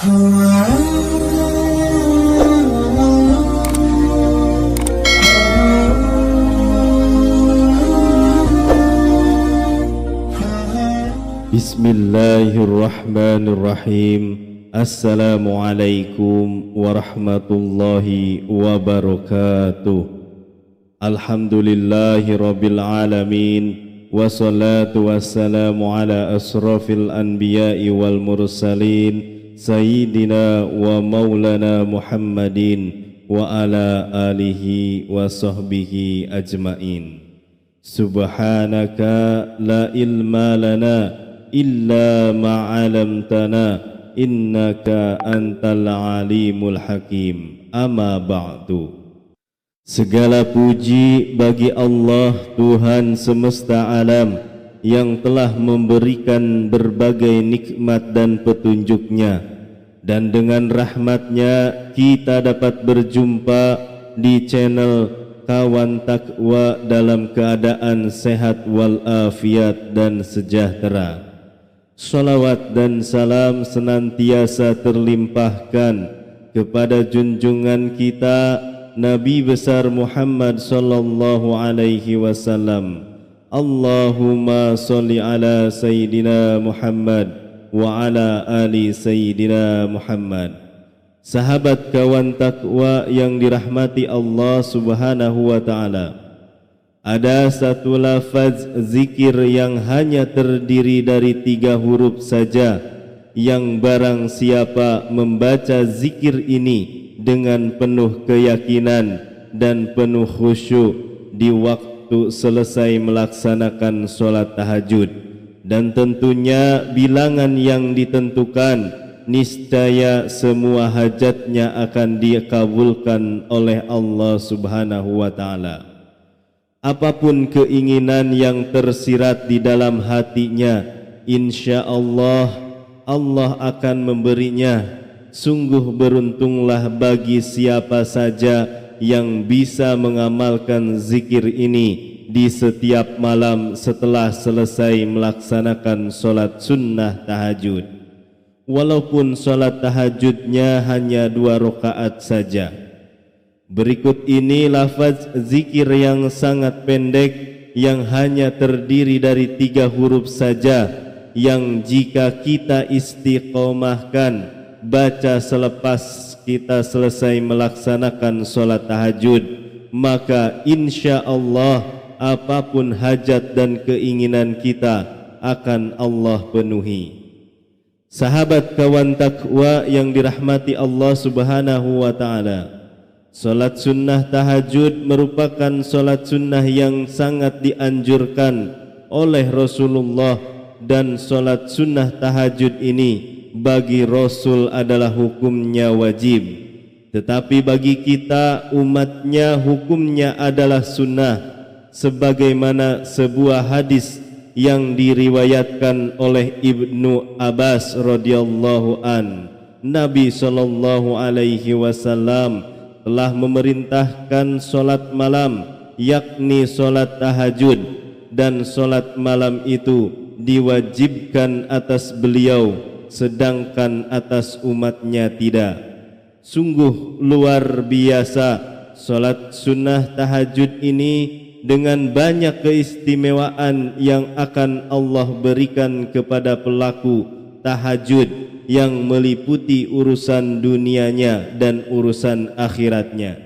Bismillahirrahmanirrahim. Assalamualaikum warahmatullahi wabarakatuh. Alhamdulillahi rabbil alamin. Wassalatu wassalamu ala asrafil anbiya'i wal mursalin, Sayyidina wa maulana Muhammadin wa ala alihi wa sahbihi ajmain. Subhanaka la ilma lana illa ma'alamtana innaka antal alimul hakim. Amma ba'du. Segala puji bagi Allah, Tuhan semesta alam, yang telah memberikan berbagai nikmat dan petunjuknya, dan dengan rahmatnya kita dapat berjumpa di channel Kawan Takwa dalam keadaan sehat walafiat dan sejahtera. Salawat dan salam senantiasa terlimpahkan kepada junjungan kita Nabi besar Muhammad sallallahu alaihi wasallam. Allahumma sholli ala Sayyidina Muhammad wa ala ali Sayyidina Muhammad. Sahabat Kawan Takwa yang dirahmati Allah Subhanahu wa taala, ada satu lafaz zikir yang hanya terdiri dari 3 huruf saja, yang barang siapa membaca zikir ini dengan penuh keyakinan dan penuh khusyuk di waktu selesai melaksanakan solat tahajud, dan tentunya bilangan yang ditentukan, niscaya semua hajatnya akan dikabulkan oleh Allah Subhanahu wa taala. Apapun keinginan yang tersirat di dalam hatinya, insya Allah, Allah akan memberinya. Sungguh beruntunglah bagi siapa saja yang bisa mengamalkan zikir ini di setiap malam setelah selesai melaksanakan solat sunnah tahajud. Walaupun solat tahajudnya hanya 2 rakaat saja. Berikut ini lafaz zikir yang sangat pendek, yang hanya terdiri dari 3 huruf saja, yang jika kita istiqomahkan baca selepas kita selesai melaksanakan solat tahajud, maka insya Allah apapun hajat dan keinginan kita akan Allah penuhi. Sahabat Kawan Takwa yang dirahmati Allah Subhanahu wa taala, solat sunnah tahajud merupakan solat sunnah yang sangat dianjurkan oleh Rasulullah, dan solat sunnah tahajud ini bagi Rasul adalah hukumnya wajib, tetapi bagi kita umatnya hukumnya adalah sunnah, sebagaimana sebuah hadis yang diriwayatkan oleh Ibnu Abbas radhiyallahu an. Nabi sallallahu alaihi wasallam telah memerintahkan solat malam, yakni solat tahajud, dan solat malam itu diwajibkan atas beliau, sedangkan atas umatnya tidak. Sungguh luar biasa solat sunnah tahajud ini, dengan banyak keistimewaan yang akan Allah berikan kepada pelaku tahajud, yang meliputi urusan dunianya dan urusan akhiratnya.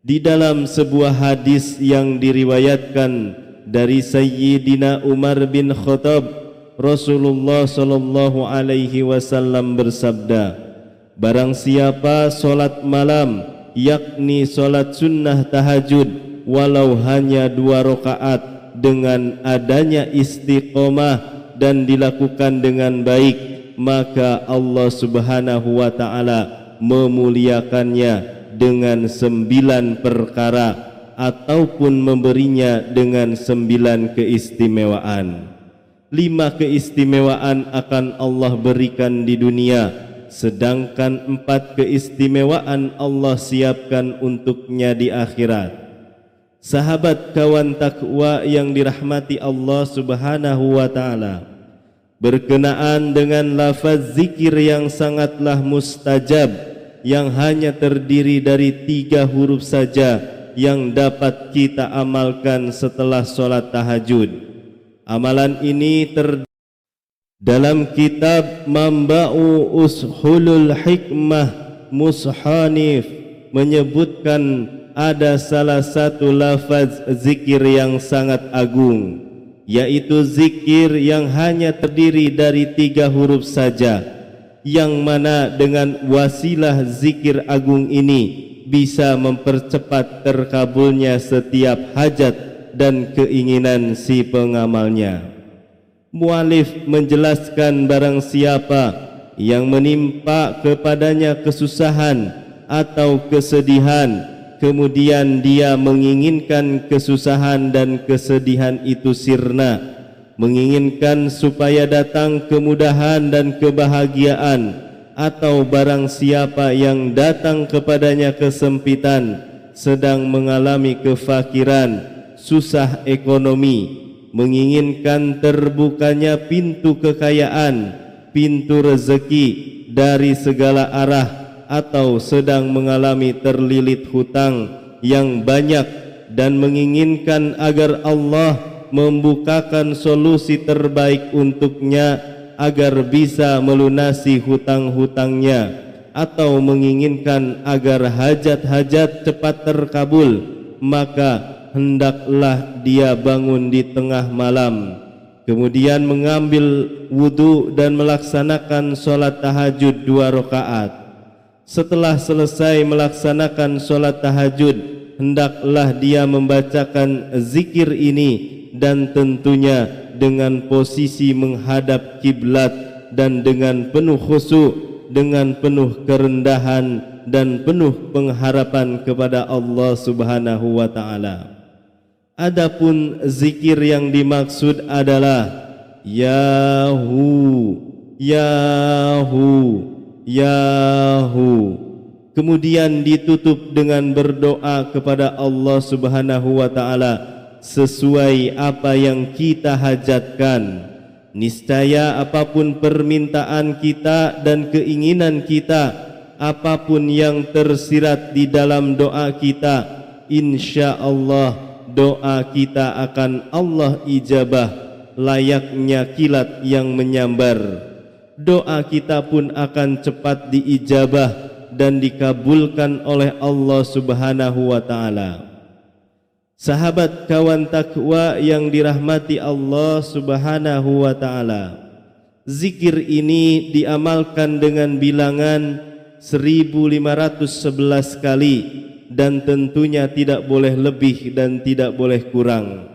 Di dalam sebuah hadis yang diriwayatkan dari Sayyidina Umar bin Khattab, Rasulullah sallallahu alaihi wasallam bersabda, barang siapa solat malam, yakni solat sunnah tahajud, walau hanya 2 rakaat, dengan adanya istiqomah dan dilakukan dengan baik, maka Allah Subhanahu wa taala memuliakannya dengan 9 perkara, ataupun memberinya dengan 9 keistimewaan. 5 keistimewaan akan Allah berikan di dunia, sedangkan 4 keistimewaan Allah siapkan untuknya di akhirat. Sahabat Kawan Takwa yang dirahmati Allah Subhanahu wa taala, berkenaan dengan lafaz zikir yang sangatlah mustajab, yang hanya terdiri dari 3 huruf saja yang dapat kita amalkan setelah solat tahajud. Amalan ini dalam kitab Mamba'u Ushulul Hikmah Mushanif menyebutkan ada salah satu lafaz zikir yang sangat agung, yaitu zikir yang hanya terdiri dari 3 huruf saja, yang mana dengan wasilah zikir agung ini bisa mempercepat terkabulnya setiap hajat dan keinginan si pengamalnya. Mualif menjelaskan barang siapa yang menimpa kepadanya kesusahan atau kesedihan, kemudian dia menginginkan kesusahan dan kesedihan itu sirna, menginginkan supaya datang kemudahan dan kebahagiaan, atau barang siapa yang datang kepadanya kesempitan, sedang mengalami kefakiran, susah ekonomi, menginginkan terbukanya pintu kekayaan, pintu rezeki dari segala arah, atau sedang mengalami terlilit hutang yang banyak dan menginginkan agar Allah membukakan solusi terbaik untuknya agar bisa melunasi hutang-hutangnya, atau menginginkan agar hajat-hajat cepat terkabul, maka hendaklah dia bangun di tengah malam, kemudian mengambil wudu dan melaksanakan solat tahajud 2 rakaat. Setelah selesai melaksanakan solat tahajud, hendaklah dia membacakan zikir ini, dan tentunya dengan posisi menghadap kiblat dan dengan penuh khusyuk, dengan penuh kerendahan dan penuh pengharapan kepada Allah Subhanahu wa taala. Adapun zikir yang dimaksud adalah Yahu, Yahu, Yahu, kemudian ditutup dengan berdoa kepada Allah Subhanahu wa taala sesuai apa yang kita hajatkan. Niscaya apapun permintaan kita dan keinginan kita, apapun yang tersirat di dalam doa kita, insya Allah doa kita akan Allah ijabah layaknya kilat yang menyambar. Doa kita pun akan cepat diijabah dan dikabulkan oleh Allah Subhanahu wa taala. Sahabat kawan takwa yang dirahmati Allah Subhanahu wa taala, zikir ini diamalkan dengan bilangan 1511 kali, dan tentunya tidak boleh lebih dan tidak boleh kurang.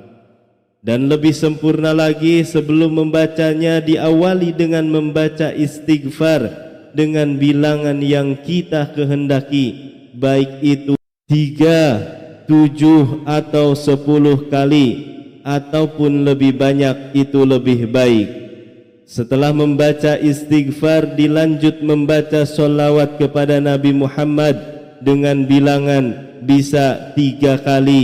Dan lebih sempurna lagi, sebelum membacanya diawali dengan membaca istighfar dengan bilangan yang kita kehendaki, baik itu 3, 7 atau 10 kali, ataupun lebih banyak itu lebih baik. Setelah membaca istighfar, dilanjut membaca sholawat kepada Nabi Muhammad dengan bilangan bisa 3 kali,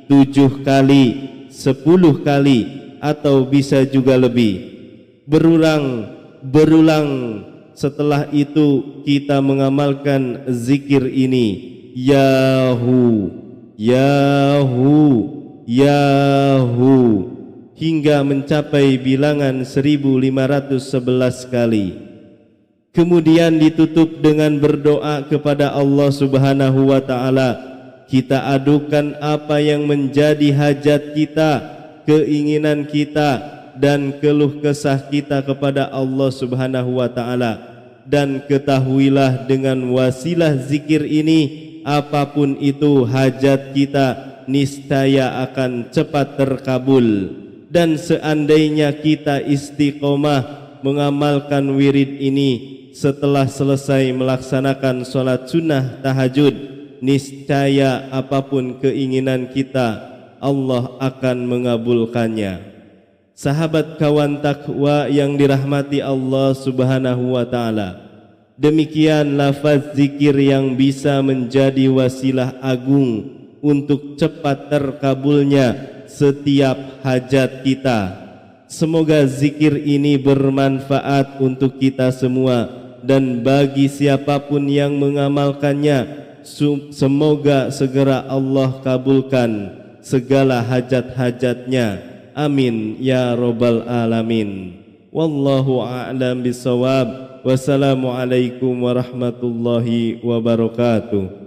7 kali, 10 kali, atau bisa juga lebih. Berulang. Setelah itu kita mengamalkan zikir ini, Yahu, Yahu, Yahu, hingga mencapai bilangan 1511 kali. Kemudian ditutup dengan berdoa kepada Allah Subhanahu wa taala. Kita adukan apa yang menjadi hajat kita, keinginan kita, dan keluh kesah kita kepada Allah Subhanahu wa taala. Dan ketahuilah dengan wasilah zikir ini, apapun itu hajat kita niscaya akan cepat terkabul. Dan seandainya kita istiqomah mengamalkan wirid ini setelah selesai melaksanakan sholat sunnah tahajud, niscaya apapun keinginan kita, Allah akan mengabulkannya. Sahabat kawan takwa yang dirahmati Allah Subhanahu wa taala, demikian lafaz zikir yang bisa menjadi wasilah agung untuk cepat terkabulnya setiap hajat kita. Semoga zikir ini bermanfaat untuk kita semua dan bagi siapapun yang mengamalkannya, semoga segera Allah kabulkan segala hajat-hajatnya. Amin ya rabbal alamin. Wallahu a'lam bissawab. Wassalamualaikum warahmatullahi wabarakatuh.